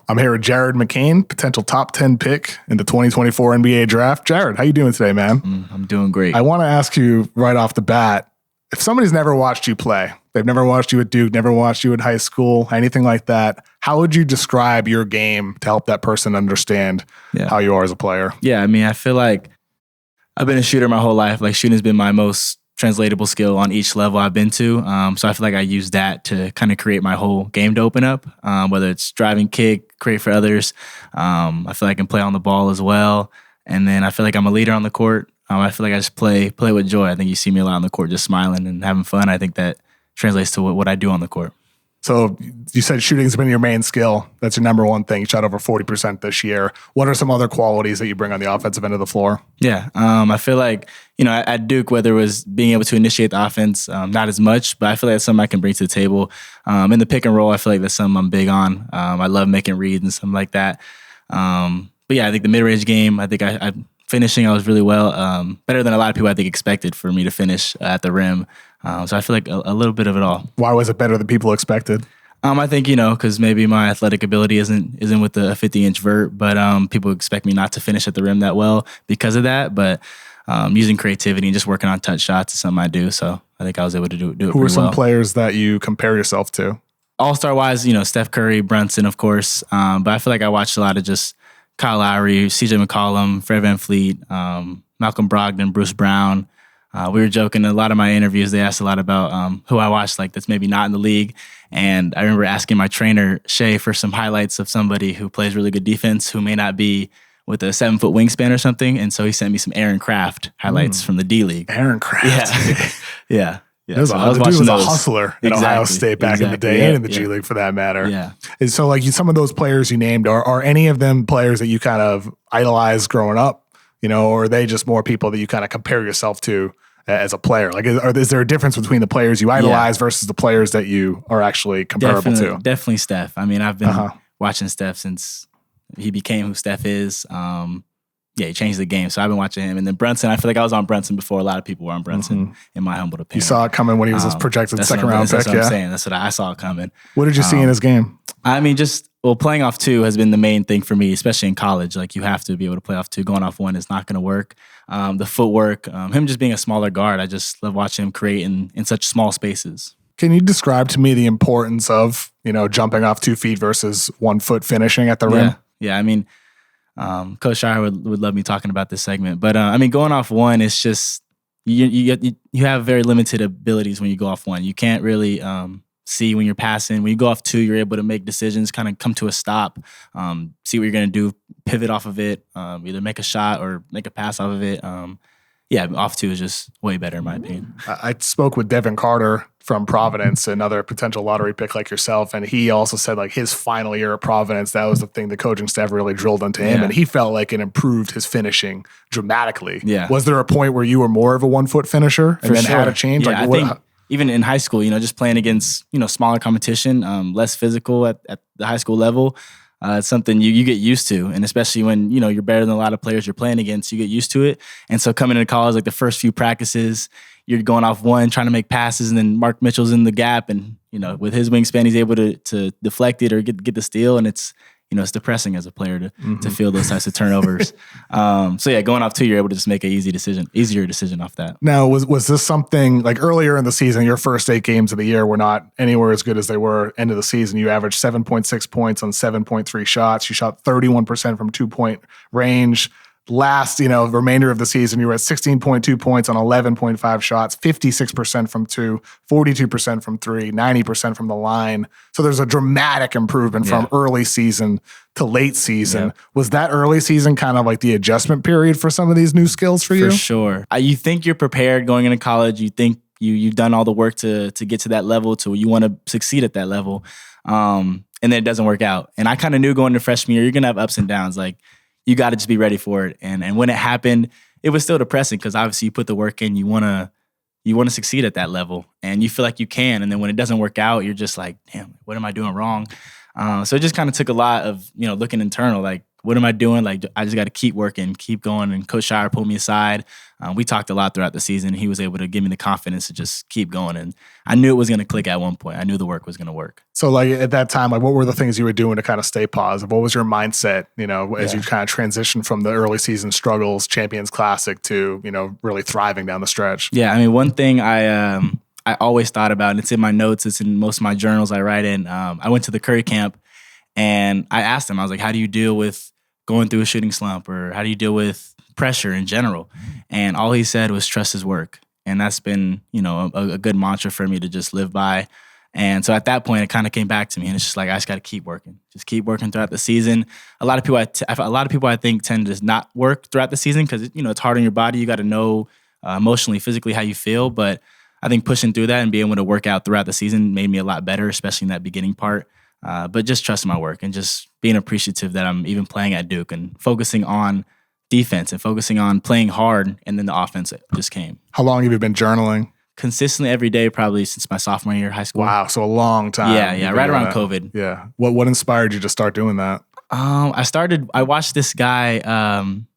I'm here with Jared McCain, potential top 10 pick in the 2024 NBA draft. Jared, how you doing today, man? I'm doing great. I want to ask you right off the bat, if somebody's never watched you play, they've never watched you at Duke, never watched you at high school, anything like that, how would you describe your game to help that person understand how you are as a player? Yeah, I mean, I feel like I've been a shooter my whole life. Like, shooting has been my most translatable skill on each level I've been to. So I feel like I use that to kind of create my whole game to open up, whether it's driving, kick, create for others. I feel like I can play on the ball as well. And then I feel like I'm a leader on the court. I feel like I just play with joy. I think you see me a lot on the court just smiling and having fun. I think that translates to what I do on the court. So you said shooting's been your main skill. That's your number one thing. You shot over 40% this year. What are some other qualities that you bring on the offensive end of the floor? Yeah, I feel like, at Duke, whether it was being able to initiate the offense, not as much, but I feel like that's something I can bring to the table. In the pick and roll, I feel like that's something I'm big on. I love making reads and something like that. But yeah, I think the mid-range game, I think I finishing, I was really well, better than a lot of people I think expected for me to finish at the rim. So I feel like a little bit of it all. Why was it better than people expected? I think, because maybe my athletic ability isn't with the 50-inch vert, but people expect me not to finish at the rim that well because of that. But using creativity and just working on touch shots is something I do. So I think I was able to do it pretty well. Who are some players that you compare yourself to? All-star wise, Steph Curry, Brunson, of course. But I feel like I watched a lot of just Kyle Lowry, CJ McCollum, Fred VanVleet, Malcolm Brogdon, Bruce Brown. We were joking in a lot of my interviews. They asked a lot about who I watched, like that's maybe not in the league. And I remember asking my trainer, Shay, for some highlights of somebody who plays really good defense, who may not be with a 7-foot wingspan or something. And so he sent me some Aaron Craft highlights from the D League. Aaron Craft. Yeah. Yeah. So I was watching those. A hustler at Ohio State back in the day and in the G League for that matter. Yeah. And so like some of those players you named, are any of them players that you kind of idolized growing up, or are they just more people that you kind of compare yourself to as a player? Like, is there a difference between the players you idolize versus the players that you are actually comparable to? Definitely Steph. I mean, I've been watching Steph since he became who Steph is. He changed the game. So I've been watching him. And then Brunson, I feel like I was on Brunson before a lot of people were on Brunson, in my humble opinion. You saw it coming when he was this projected second-round pick, That's what I'm saying. That's what I saw it coming. What did you see in his game? I mean, playing off two has been the main thing for me, especially in college. Like, you have to be able to play off two. Going off one is not going to work. The footwork, him just being a smaller guard, I just love watching him create in such small spaces. Can you describe to me the importance of, jumping off 2 feet versus 1 foot finishing at the rim? Yeah, I mean, Coach Shire would love me talking about this segment. But, going off one, it's just you have very limited abilities when you go off one. You can't really see when you're passing. When you go off two, you're able to make decisions, kind of come to a stop, see what you're going to do, pivot off of it, either make a shot or make a pass off of it. Off two is just way better in my opinion. I spoke with Devin Carter from Providence, another potential lottery pick like yourself, and he also said like his final year at Providence, that was the thing the coaching staff really drilled into him, and he felt like it improved his finishing dramatically. Yeah. Was there a point where you were more of a 1 foot finisher and had to change? Yeah, I think even in high school, just playing against, smaller competition, less physical at the high school level, it's something you get used to. And especially when, you're better than a lot of players you're playing against, you get used to it. And so coming into college, like the first few practices, you're going off one, trying to make passes, and then Mark Mitchell's in the gap. And, with his wingspan, he's able to deflect it or get the steal. And it's, it's depressing as a player to feel those types of turnovers. Going off two, you're able to just make an easier decision off that. Now, was this something like earlier in the season, your first 8 games of the year were not anywhere as good as they were end of the season? You averaged 7.6 points on 7.3 shots. You shot 31% from 2-point range. Last, remainder of the season, you were at 16.2 points on 11.5 shots, 56% from 2, 42% from 3, 90% from the line. So there's a dramatic improvement from early season to late season. Yeah. Was that early season kind of like the adjustment period for some of these new skills for you? For sure. You think you're prepared going into college. You think you've done all the work to get to that level, to you want to succeed at that level. And then it doesn't work out. And I kind of knew going to freshman year, you're going to have ups and downs. Like, you got to just be ready for it. And when it happened, it was still depressing because obviously you put the work in, you want to succeed at that level, and you feel like you can. And then when it doesn't work out, you're just like, damn, what am I doing wrong? So it just kind of took a lot of, looking internal, like, what am I doing? Like, I just got to keep working, keep going. And Coach Shire pulled me aside. We talked a lot throughout the season. He was able to give me the confidence to just keep going. And I knew it was going to click at one point. I knew the work was going to work. So like at that time, like what were the things you were doing to kind of stay positive? What was your mindset, as you kind of transitioned from the early season struggles, Champions Classic to, really thriving down the stretch? Yeah, I mean, one thing I always thought about, and it's in my notes, it's in most of my journals I write in. I went to the Curry camp and I asked him, I was like, how do you deal with going through a shooting slump, or how do you deal with pressure in general? And all he said was trust his work. And that's been, a good mantra for me to just live by. And so at that point, it kind of came back to me, and it's just like, I just got to keep working. Just keep working throughout the season. A lot of people I think tend to not work throughout the season because, it's hard on your body. You got to know emotionally, physically how you feel. But I think pushing through that and being able to work out throughout the season made me a lot better, especially in that beginning part. But just trusting my work and just being appreciative that I'm even playing at Duke and focusing on defense and focusing on playing hard, and then the offense just came. How long have you been journaling? Consistently every day, probably since my sophomore year of high school. Wow, so a long time. Yeah, right around COVID. Yeah. What inspired you to start doing that? I watched this guy on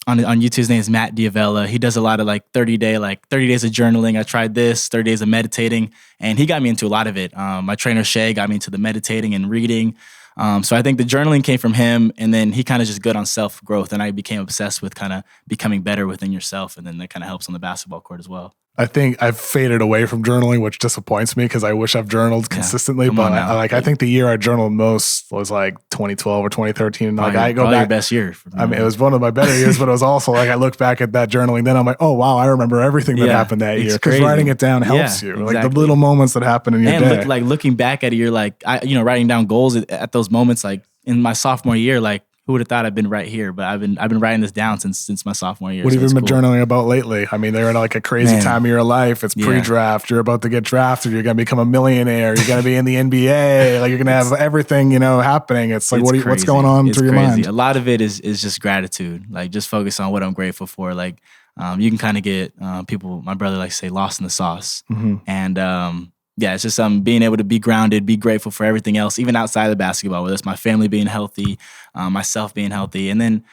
YouTube. His name is Matt Diavella. He does a lot of 30 days of journaling. I tried this, 30 days of meditating, and he got me into a lot of it. My trainer Shay got me into the meditating and reading. So I think the journaling came from him, and then he kind of just good on self-growth, and I became obsessed with kind of becoming better within yourself, and then that kind of helps on the basketball court as well. I think I've faded away from journaling, which disappoints me because I wish I've journaled consistently. But I think the year I journaled most was like 2012 or 2013. I go back. Your best year. I mean, it was one of my better years, but it was also like I look back at that journaling. Then I'm like, oh wow, I remember everything that happened that year, because writing it down helps you. Exactly. Like the little moments that happen in your day. And looking back at it, you're like, writing down goals at those moments. Like in my sophomore year, like, who would have thought I'd been right here? But I've been writing this down since my sophomore year. What have you been journaling about lately? I mean, they're in like a crazy time of your life. It's pre-draft. You're about to get drafted. You're going to become a millionaire. You're going to be in the NBA. Like you're going to have everything, happening. It's like, what's going on through your mind? A lot of it is just gratitude. Like just focus on what I'm grateful for. Like you can kind of get people, my brother likes to say, lost in the sauce. Mm-hmm. And it's just being able to be grounded, be grateful for everything else, even outside of basketball, whether it's my family being healthy, myself being healthy. And then,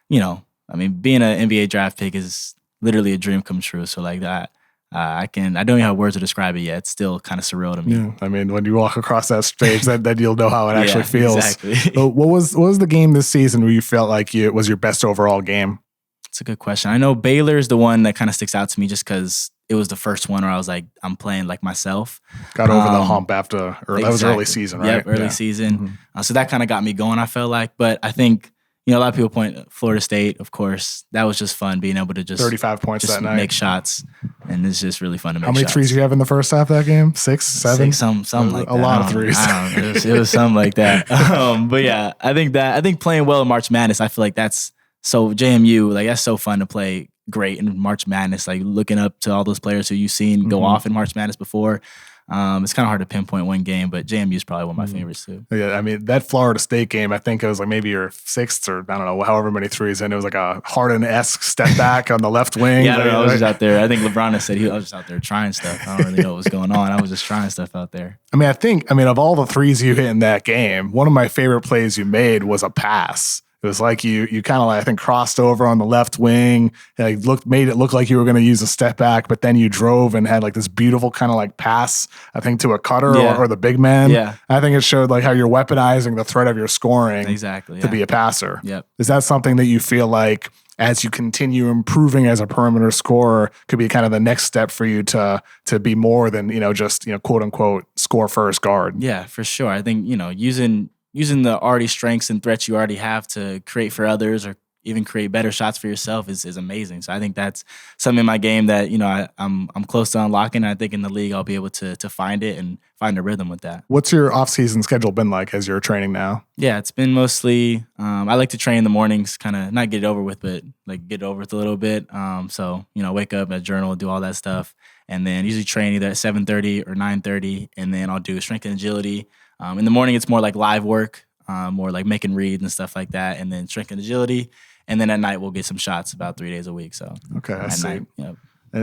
being an NBA draft pick is literally a dream come true. So like that, I don't even have words to describe it yet. It's still kind of surreal to me. Yeah. I mean, when you walk across that stage, then you'll know how it actually feels. Exactly. So what was the game this season where you felt like it was your best overall game? It's a good question. I know Baylor's the one that kind of sticks out to me just because it was the first one where I was like, I'm playing like myself. Got over the hump after, or that was early season, right? Yep, early season. Mm-hmm. So that kind of got me going, I felt like. But I think, a lot of people point Florida State, of course. That was just fun being able to just 35 points just that night. Make shots. And it's just really fun to make shots. How many threes do you have in the first half of that game? 6, 7? Something like that. A lot of threes. It was something like that. But yeah, I think playing well in March Madness, I feel like that's so JMU, like that's so fun to play great in March Madness, like looking up to all those players who you've seen go off in March Madness before. It's kind of hard to pinpoint one game, but JMU is probably one of my favorites too. Yeah, I mean, that Florida State game, I think it was like maybe your 6th or I don't know, however many threes, and it was like a Harden-esque step back on the left wing. Yeah, I was just out there. I think LeBron has said I was just out there trying stuff. I don't really know what was going on. I was just trying stuff out there. I mean, of all the threes you hit in that game, one of my favorite plays you made was a pass. It was like you kind of, I think, crossed over on the left wing, made it look like you were going to use a step back, but then you drove and had like this beautiful kind of like pass, I think, to a cutter or the big man. Yeah. I think it showed like how you're weaponizing the threat of your scoring to be a passer. Yep. Is that something that you feel like as you continue improving as a perimeter scorer could be kind of the next step for you to be more than, just, quote unquote, score first guard? Yeah, for sure. I think, using the already strengths and threats you already have to create for others or even create better shots for yourself is amazing. So I think that's something in my game that, I'm close to unlocking. And I think in the league I'll be able to find it and find a rhythm with that. What's your off-season schedule been like as you're training now? Yeah, it's been mostly, I like to train in the mornings, kind of not get it over with, but like get it over with a little bit. So, wake up, a journal, do all that stuff. And then usually train either at 7:30 or 9:30. And then I'll do strength and agility. In the morning, it's more like live work, more like making reads and stuff like that, and then strength and agility. And then at night, we'll get some shots about 3 days a week. So okay, I see. Night, yep.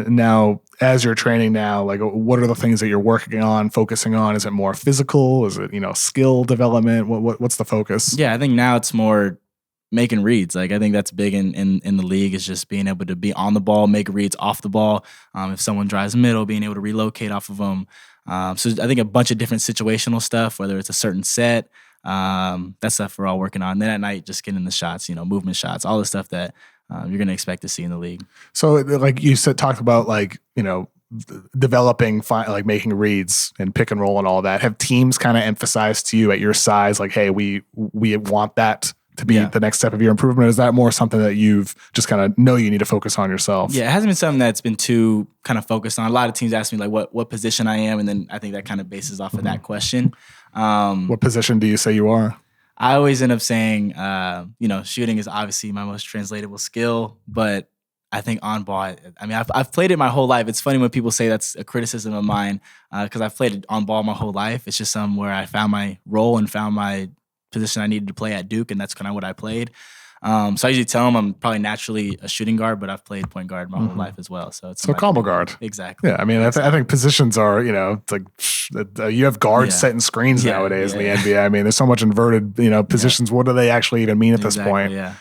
Now, as you're training now, like what are the things that you're working on, focusing on? Is it more physical? Is it skill development? What's the focus? Yeah, I think now it's more making reads. Like I think that's big in the league is just being able to be on the ball, make reads off the ball. If someone drives middle, being able to relocate off of them. So I think a bunch of different situational stuff, whether it's a certain set, that stuff we're all working on. And then at night, just getting the shots, movement shots, all the stuff that you're going to expect to see in the league. So like you talked about like, developing, like making reads and pick and roll and all that. Have teams kind of emphasized to you at your size, like, hey, we want that to be the next step of your improvement? Or is that more something that you've just kind of know you need to focus on yourself? Yeah, it hasn't been something that's been too kind of focused on. A lot of teams ask me like what position I am, and then I think that kind of bases off of that question. What position do you say you are? I always end up saying, shooting is obviously my most translatable skill, but I think on ball, I mean, I've played it my whole life. It's funny when people say that's a criticism of mine because I've played it on ball my whole life. It's just something where I found my role and found my position I needed to play at Duke, and that's kind of what I played. So I usually tell them I'm probably naturally a shooting guard, but I've played point guard my whole life as well. So it's combo guard. Exactly. Yeah, I mean, I think positions are, it's like you have guards setting screens nowadays in the NBA. I mean, there's so much inverted, positions. What do they actually even mean at this point? Yeah.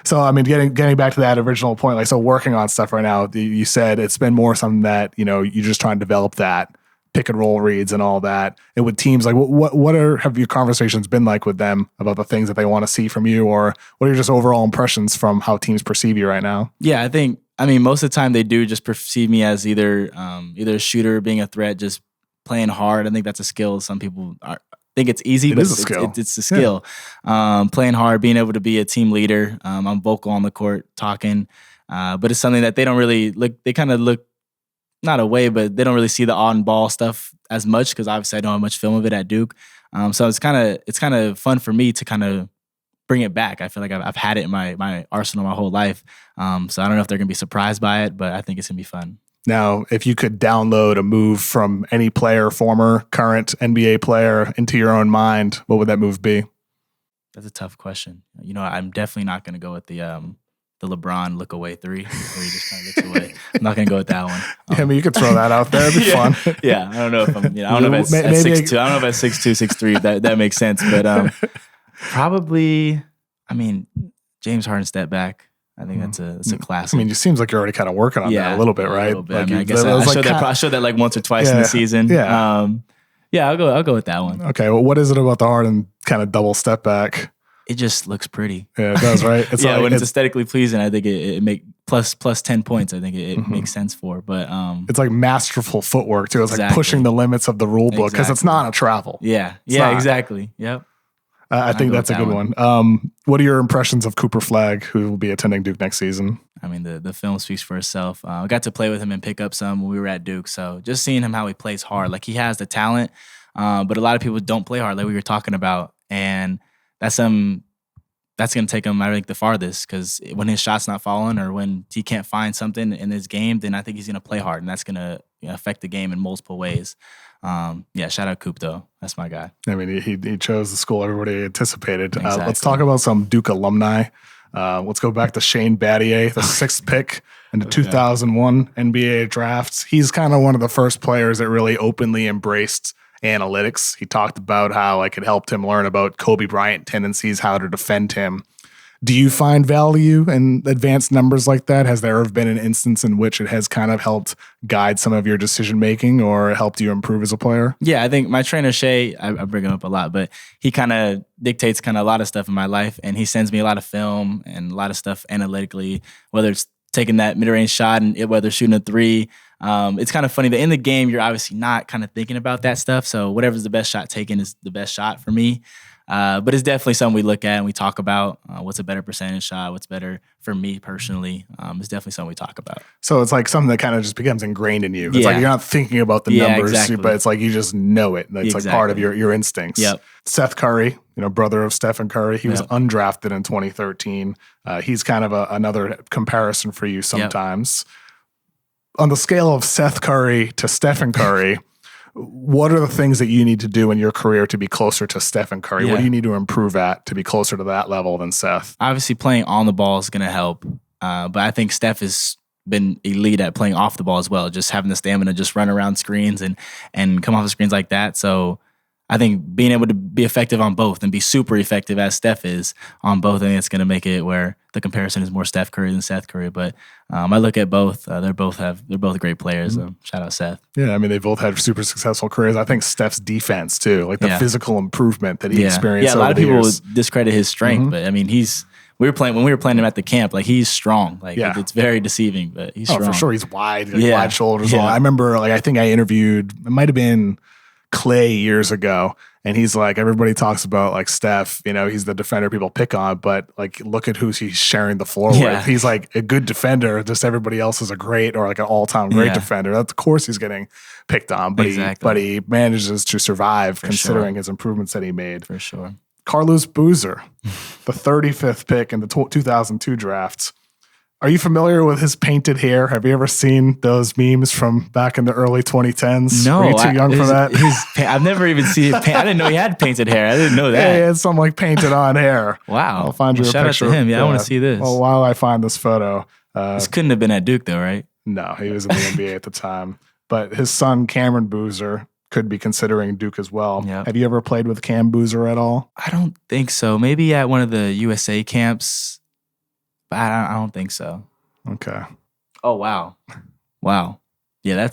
So, I mean, getting back to that original point, like, so working on stuff right now, you said it's been more something that, you're just trying to develop that pick and roll reads and all that. And with teams, like what have your conversations been like with them about the things that they want to see from you, or what are your just overall impressions from how teams perceive you right now? Yeah, I mean, most of the time they do just perceive me as either a shooter, being a threat, just playing hard. I think that's a skill. Some people think it's easy, but it's a skill. Yeah. Playing hard, being able to be a team leader. I'm vocal on the court, talking, but it's something that they don't really look. They kind of look not away, but they don't really see the on ball stuff as much because obviously I don't have much film of it at Duke. So it's kind of fun for me to kind of bring it back. I feel like I've had it in my arsenal my whole life. So I don't know if they're gonna be surprised by it, but I think it's gonna be fun. Now, if you could download a move from any player, former, current NBA player, into your own mind, what would that move be? That's a tough question. I'm definitely not going to go with the LeBron look away three, where he just kind of looks away. I'm not going to go with that one. I mean, you could throw that out there. It'd be fun. Yeah, I don't know if I'm. I don't know if at 6'2". I don't know if at 6'2", 6'3", that makes sense. But probably, I mean, James Harden step back. I think that's a classic. I mean, it seems like you're already kind of working on that a little bit, right? Little bit. Like I guess I showed that like once or twice in the season. Yeah. I'll go with that one. Okay. Well, what is it about the Harden kind of double step back? It just looks pretty. Yeah, it does, right? It's when it's aesthetically pleasing, I think it make plus 10 points. I think it makes sense for. But it's like masterful footwork too. It's like pushing the limits of the rule book because it's not a travel. Yeah. Exactly. Yep. I think that's a good one. What are your impressions of Cooper Flagg, who will be attending Duke next season? I mean, the film speaks for itself. I got to play with him and pick up some when we were at Duke. So just seeing him, how he plays hard. Like, he has the talent, but a lot of people don't play hard, like we were talking about. And that's going to take him, I think, the farthest, because when his shot's not falling or when he can't find something in his game, then I think he's going to play hard, and that's going to affect the game in multiple ways. Shout out Coop, though. That's my guy. I mean, he chose the school everybody anticipated. Exactly. Let's talk about some Duke alumni. Let's go back to Shane Battier, the 6th pick in the 2001 NBA drafts. He's kind of one of the first players that really openly embraced analytics. He talked about how it helped him learn about Kobe Bryant tendencies, how to defend him. Do you find value in advanced numbers like that? Has there ever been an instance in which it has kind of helped guide some of your decision making or helped you improve as a player? Yeah, I think my trainer, Shay, I bring him up a lot, but he kind of dictates kind of a lot of stuff in my life, and he sends me a lot of film and a lot of stuff analytically, whether it's taking that mid-range shot and whether shooting a three. It's kind of funny that in the game, you're obviously not kind of thinking about that stuff. So whatever's the best shot taken is the best shot for me. But it's definitely something we look at and we talk about. What's a better percentage shot? What's better for me personally? It's definitely something we talk about. So it's like something that kind of just becomes ingrained in you. It's like you're not thinking about the numbers, exactly. But it's like you just know it. It's like part of your instincts. Yep. Seth Curry, brother of Stephen Curry, he was undrafted in 2013. He's kind of another comparison for you sometimes. Yep. On the scale of Seth Curry to Stephen Curry, what are the things that you need to do in your career to be closer to Stephen Curry? What do you need to improve at to be closer to that level than Seth? Obviously, playing on the ball is going to help. But I think Steph has been elite at playing off the ball as well, just having the stamina, just run around screens and come off the screens like that. So I think being able to be effective on both and be super effective as Steph is on both, I think it's going to make it where the comparison is more Steph Curry than Seth Curry. But I look at both; they're both great players. Shout out Seth. Yeah, I mean, they both had super successful careers. I think Steph's defense too, like the physical improvement that he experienced. Yeah, a lot of over the people years. discredit his strength, but I mean, when we were playing him at the camp, like he's strong. Like it's very deceiving, but he's strong. For sure, he's wide, wide shoulders. Yeah. I remember, like, I think I interviewed. It might have been Clay years ago, and he's like, everybody talks about like Steph, he's the defender people pick on, but like look at who he's sharing the floor with. He's like a good defender, just everybody else is a great or like an all-time great defender. Of course he's getting picked on, but he manages to survive considering his improvements that he made. For sure. Carlos Boozer, the 35th pick in the 2002 drafts. Are you familiar with his painted hair? Have you ever seen those memes from back in the early 2010s? No. Were you too young for that? I've never even seen it. I didn't know he had painted hair. I didn't know that. Yeah, he had some like painted on hair. Wow. I'll find you a shout picture. Out to him. Yeah, I want to see this. Well, while I find this photo. This couldn't have been at Duke though, right? No, he was in the NBA at the time. But his son, Cameron Boozer, could be considering Duke as well. Yep. Have you ever played with Cam Boozer at all? I don't think so. Maybe at one of the USA camps, but I don't think so. Okay. Oh, wow. Wow. Yeah,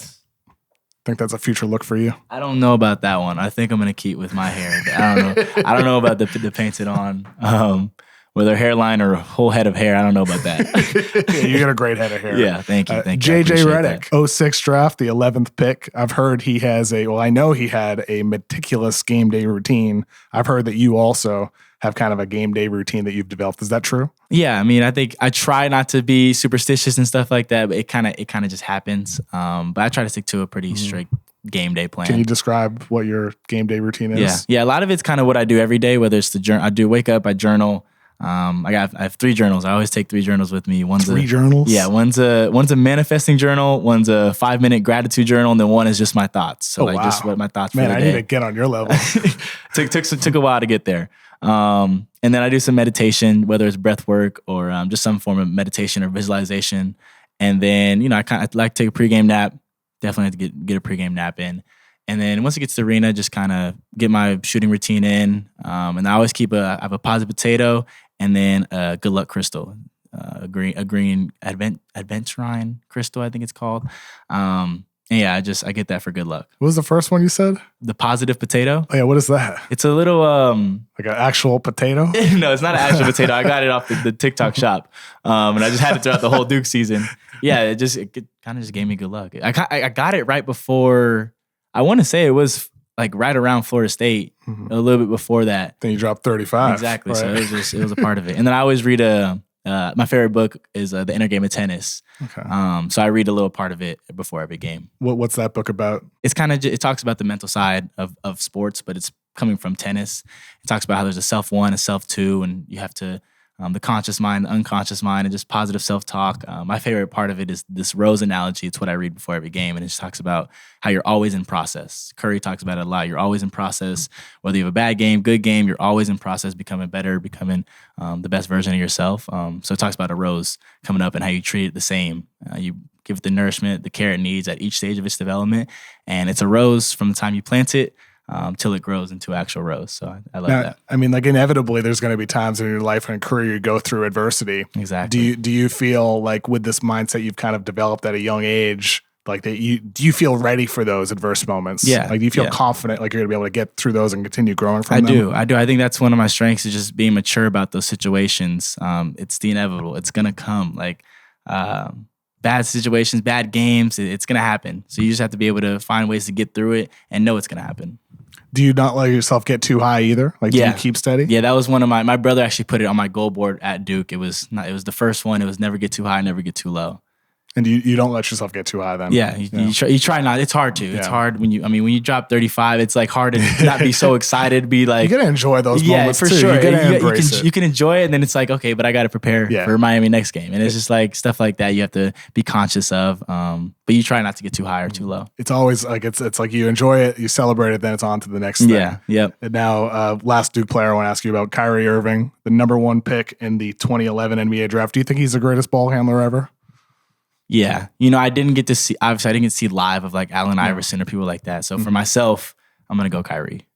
think that's a future look for you? I don't know about that one. I think I'm going to keep with my hair. I don't know. I don't know about the painted on. Whether hairline or a whole head of hair, I don't know about that. Yeah, you got a great head of hair. Yeah, thank you. Thank you. JJ Redick, 06 draft, the 11th pick. I've heard he has I know he had a meticulous game day routine. I've heard that you also have kind of a game day routine that you've developed. Is that true? Yeah, I mean, I think I try not to be superstitious and stuff like that, but it kind of just happens. But I try to stick to a pretty strict game day plan. Can you describe what your game day routine is? Yeah. A lot of it's kind of what I do every day. Whether it's the journal, I wake up, I journal. I have 3 journals. I always take 3 journals with me. One's 3 journals? Yeah, one's a manifesting journal, one's a 5-minute gratitude journal, and then one is just my thoughts. So just what my thoughts for the day. Man, I need to get on your level. took a while to get there. And then I do some meditation, whether it's breath work or just some form of meditation or visualization. And then, I like to take a pregame nap. Definitely have to get a pregame nap in. And then once it gets to the arena, just kind of get my shooting routine in. And I always I have a positive potato and then a good luck crystal, a green adventurine crystal, I think it's called. And yeah, I get that for good luck. What was the first one you said? The positive potato. Oh yeah, what is that? It's a little like an actual potato? No, it's not an actual potato. I got it off the TikTok shop, and I just had it throughout the whole Duke season. Yeah, it kind of just gave me good luck. I got it right before. I want to say it was like right around Florida State, a little bit before that. Then you dropped 35. Exactly. Right? So it was a part of it. And then I always read my favorite book is The Inner Game of Tennis. Okay. So I read a little part of it before every game. What's that book about? It's it talks about the mental side of sports, but it's coming from tennis. It talks about how there's a self 1, a self 2, and you have to the conscious mind, the unconscious mind, and just positive self-talk. My favorite part of it is this rose analogy. It's what I read before every game, and it just talks about how you're always in process. Curry talks about it a lot. You're always in process. Whether you have a bad game, good game, you're always in process, becoming better, becoming the best version of yourself. So it talks about a rose coming up and how you treat it the same. You give it the nourishment, the care it needs at each stage of its development, and it's a rose from the time you plant it till it grows into actual rose. So I love that. I mean, like inevitably there's going to be times in your life and career you go through adversity. Exactly. Do you feel like with this mindset you've kind of developed at a young age, like do you feel ready for those adverse moments? Yeah. Like do you feel confident like you're going to be able to get through those and continue growing from them? I do. I think that's one of my strengths is just being mature about those situations. It's the inevitable. It's going to come. Like bad situations, bad games, it's going to happen. So you just have to be able to find ways to get through it and know it's going to happen. Do you not let yourself get too high either? Like, do you keep steady? Yeah, that was one of my brother actually put it on my goal board at Duke. It was the first one. It was never get too high, never get too low. And you don't let yourself get too high then? Yeah, you try not. It's hard to. Yeah. It's hard when you drop 35, it's like hard to not be so excited, be like. You got to enjoy those moments for too. Sure. You got to embrace it. You can enjoy it and then it's like, okay, but I got to prepare for Miami next game. And it's just like stuff like that you have to be conscious of. But you try not to get too high or too low. It's always like, it's like you enjoy it, you celebrate it, then it's on to the next thing. Yeah, yep. And now, last Duke player I want to ask you about, Kyrie Irving, the number 1 pick in the 2011 NBA draft. Do you think he's the greatest ball handler ever? Yeah. I didn't get to see, obviously I didn't get to see live of like Allen Iverson or people like that. So for myself, I'm going to go Kyrie.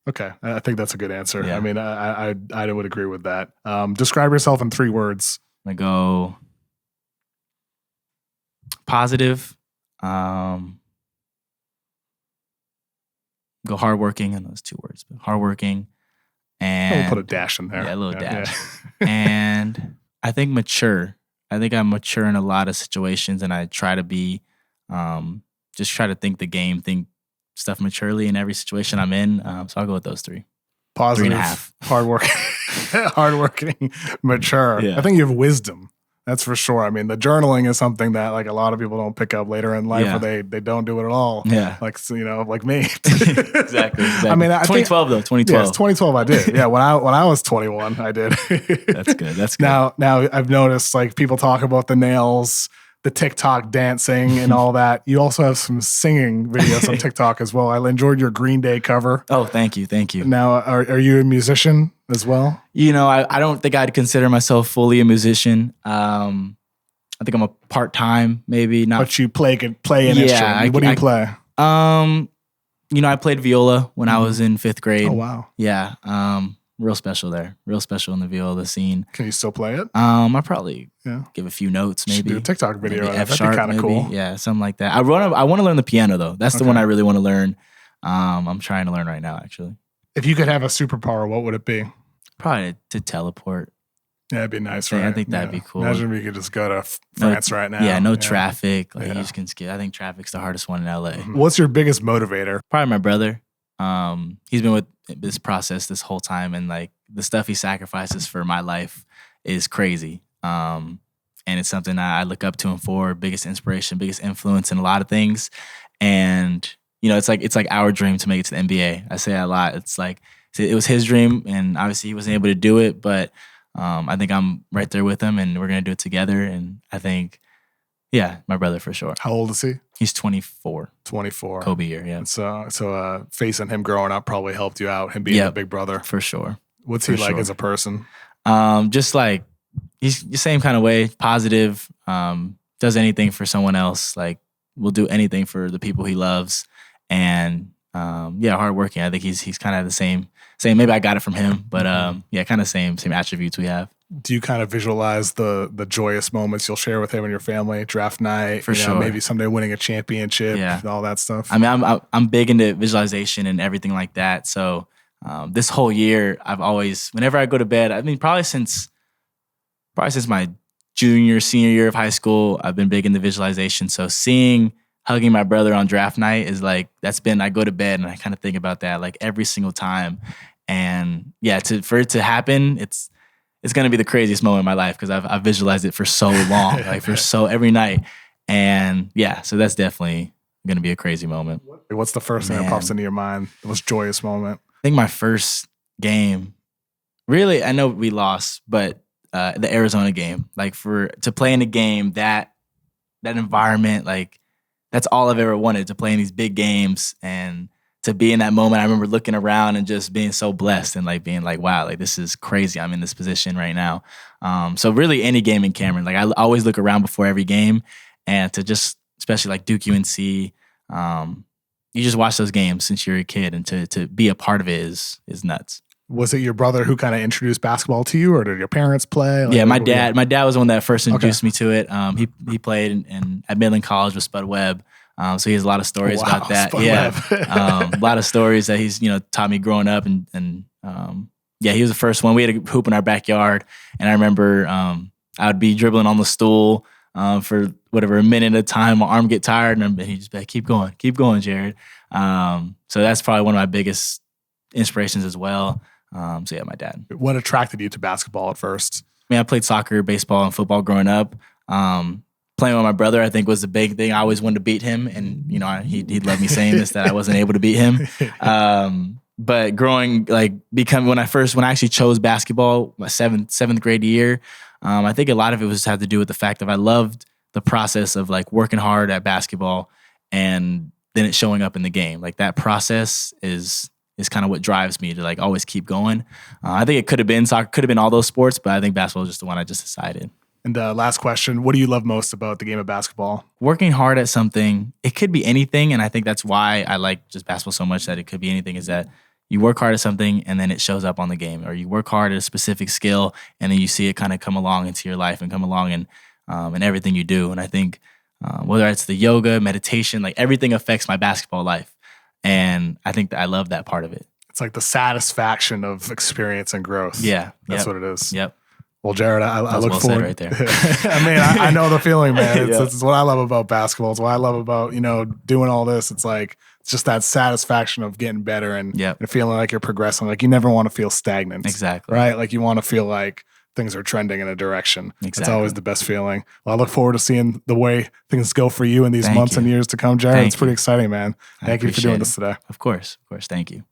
Okay, I think that's a good answer. Yeah. I mean, I would agree with that. Describe yourself in 3 words. I go positive, go hardworking, and those 2 words, but hardworking, We'll put a and dash in there. yeah, a little Yeah. dash, and I think mature. I think I'm mature in a lot of situations, and I try to be, just try to think the game, think stuff maturely in every situation I'm in. So I'll go with those 3. Positive, 3.5. hardworking, mature. Yeah. I think you have wisdom. That's for sure. I mean, the journaling is something that like a lot of people don't pick up later in life, Yeah. or they don't do it at all. Yeah. Like, like me. Exactly. I mean, 2012 though. 2012. Yeah, it's 2012. I did. Yeah, when I was 21, I did. That's good. That's good. Now I've noticed like people talk about the nails, the TikTok dancing, and all that. You also have some singing videos on TikTok as well. I enjoyed your Green Day cover. Oh, thank you. Thank you. Now, are you a musician as well? I don't think I'd consider myself fully a musician. I think I'm a part-time, maybe not. But you play an instrument. What do you play? I played viola when I was in 5th grade. Oh, wow. Yeah. Real special there. Real special in the viola scene. Can you still play it? I probably give a few notes, maybe. Do a TikTok video. Maybe That'd be kind of cool. Yeah, something like that. I want to learn the piano though. That's the one I really want to learn. I'm trying to learn right now, actually. If you could have a superpower, what would it be? Probably to teleport. Yeah, it'd be nice, right? I think that'd be cool. Imagine we could just go to France right now. Yeah, no traffic. Like you just can skip. I think traffic's the hardest one in LA. Mm-hmm. What's your biggest motivator? Probably my brother. He's been with this process this whole time, and like the stuff he sacrifices for my life is crazy. And it's something I look up to him for. Biggest inspiration, biggest influence in a lot of things. And it's like our dream to make it to the NBA. I say that a lot. It's like it was his dream, and obviously he wasn't able to do it, but I think I'm right there with him, and we're gonna do it together. And I think, my brother for sure. How old is he? He's 24. 24. Kobe year, yeah. And so facing him growing up probably helped you out. Him being a big brother, for sure. What's he like as a person? Just like he's the same kind of way. Positive. Does anything for someone else. Like will do anything for the people he loves, and hardworking. I think he's kind of the same. Maybe I got it from him, but kind of same attributes we have. Do you kind of visualize the joyous moments you'll share with him and your family? Draft night, for sure. Maybe someday winning a championship, and all that stuff. I mean, I'm big into visualization and everything like that. So this whole year, I've always, whenever I go to bed, I mean, probably since my senior year of high school, I've been big into visualization. So hugging my brother on draft night is like, I go to bed and I kind of think about that like every single time. And for it to happen, it's going to be the craziest moment in my life because I've visualized it for so long, every night. And so that's definitely going to be a crazy moment. What's the first thing that pops into your mind? The most joyous moment? I think my first game, really, I know we lost, but the Arizona game, like to play in a game, that environment, like that's all I've ever wanted, to play in these big games and to be in that moment. I remember looking around and just being so blessed and like being like, wow, like this is crazy. I'm in this position right now. So really any game in Cameron, like I always look around before every game, and to just, especially like Duke UNC, you just watch those games since you're a kid, and to be a part of it is nuts. Was it your brother who kind of introduced basketball to you, or did your parents play? Like, my dad was the one that first introduced me to it. He played at Midland College with Spud Webb. So he has a lot of stories about that. A lot of stories that he's, taught me growing up, and he was the first one. We had a hoop in our backyard, and I remember I would be dribbling on the stool for whatever, a minute at a time. My arm get tired, and he'd just be like, keep going, Jared. So that's probably one of my biggest inspirations as well. My dad. What attracted you to basketball at first? I mean, I played soccer, baseball, and football growing up. Playing with my brother, I think, was the big thing. I always wanted to beat him, and he'd love me saying this, that I wasn't able to beat him. But growing, when I actually chose basketball, my seventh grade year, I think a lot of it was had to do with the fact that I loved the process of like working hard at basketball and then it showing up in the game. Like that process is kind of what drives me to like always keep going. I think it could have been soccer, could have been all those sports, but I think basketball was just the one I just decided. And last question, what do you love most about the game of basketball? Working hard at something. It could be anything, and I think that's why I like just basketball so much, that it could be anything, is that you work hard at something and then it shows up on the game, or you work hard at a specific skill and then you see it kind of come along into your life and come along in everything you do. And I think whether it's the yoga, meditation, like everything affects my basketball life. And I think that I love that part of it. It's like the satisfaction of experience and growth. Yeah. That's what it is. Yep. Well, Jared, I look well forward. right there. I mean, I know the feeling, man. Yeah. It's what I love about basketball. It's what I love about, doing all this. It's like, it's just that satisfaction of getting better and feeling like you're progressing. Like you never want to feel stagnant. Exactly. Right? Like you want to feel like things are trending in a direction. Exactly. It's always the best feeling. Well, I look forward to seeing the way things go for you in these months and years to come, Jared. It's pretty exciting, man. Thank you for doing this today. Of course. Thank you.